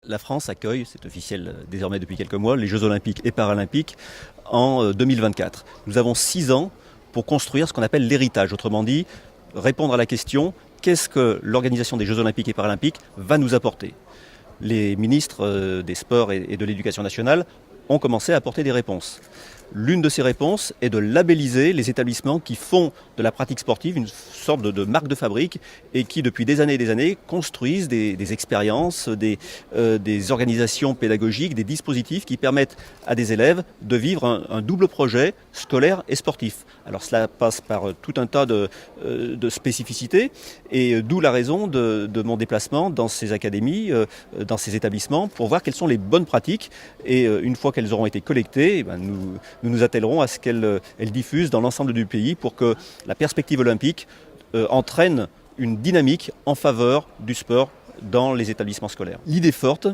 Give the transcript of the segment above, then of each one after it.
La France accueille, c'est officiel désormais depuis quelques mois, les Jeux Olympiques et Paralympiques en 2024. Nous avons 6 ans pour construire ce qu'on appelle l'héritage, autrement dit, répondre à la question qu'est-ce que l'organisation des Jeux Olympiques et Paralympiques va nous apporter. Les ministres des Sports et de l'Éducation nationale ont commencé à apporter des réponses. L'une de ces réponses est de labelliser les établissements qui font de la pratique sportive une sorte de marque de fabrique et qui, depuis des années, construisent des expériences, des organisations pédagogiques, des dispositifs qui permettent à des élèves de vivre un double projet scolaire et sportif. Alors cela passe par tout un tas de spécificités et d'où la raison de mon déplacement dans ces académies, dans ces établissements, pour voir quelles sont les bonnes pratiques et une fois qu'elles auront été collectées, nous attellerons à ce qu'elles diffusent dans l'ensemble du pays pour que la perspective olympique entraîne une dynamique en faveur du sport dans les établissements scolaires. L'idée forte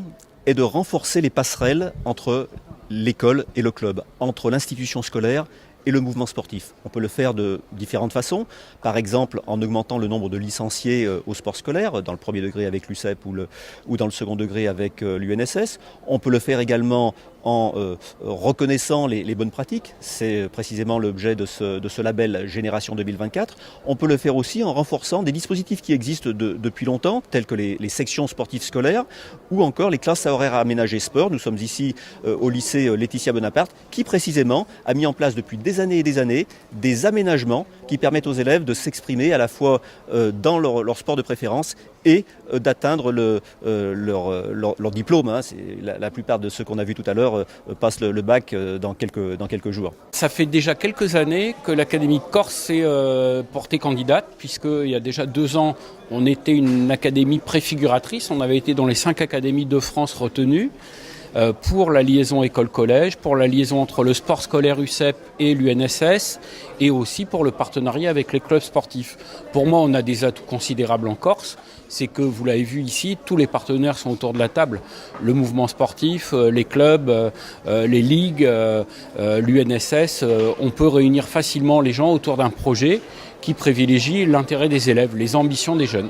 est de renforcer les passerelles entre l'école et le club, entre l'institution scolaire et le mouvement sportif. On peut le faire de différentes façons, par exemple en augmentant le nombre de licenciés au sport scolaire, dans le premier degré avec l'UCEP ou dans le second degré avec l'UNSS. On peut le faire également en reconnaissant les bonnes pratiques, c'est précisément l'objet de ce label Génération 2024. On peut le faire aussi en renforçant des dispositifs qui existent depuis longtemps, tels que les sections sportives scolaires ou encore les classes à horaires aménagées sport. Nous sommes ici au lycée Laetitia Bonaparte, qui précisément a mis en place depuis des années et des années des aménagements qui permettent aux élèves de s'exprimer à la fois dans leur sport de préférence et d'atteindre leur diplôme. La plupart de ceux qu'on a vus tout à l'heure passent le bac dans quelques jours. Ça fait déjà quelques années que l'Académie Corse s'est portée candidate, puisqu'il y a déjà 2 ans, on était une académie préfiguratrice. On avait été dans les 5 académies de France retenues pour la liaison école-collège, pour la liaison entre le sport scolaire UCEP et l'UNSS, et aussi pour le partenariat avec les clubs sportifs. Pour moi, on a des atouts considérables en Corse. C'est que, vous l'avez vu ici, tous les partenaires sont autour de la table. Le mouvement sportif, les clubs, les ligues, l'UNSS. On peut réunir facilement les gens autour d'un projet qui privilégie l'intérêt des élèves, les ambitions des jeunes.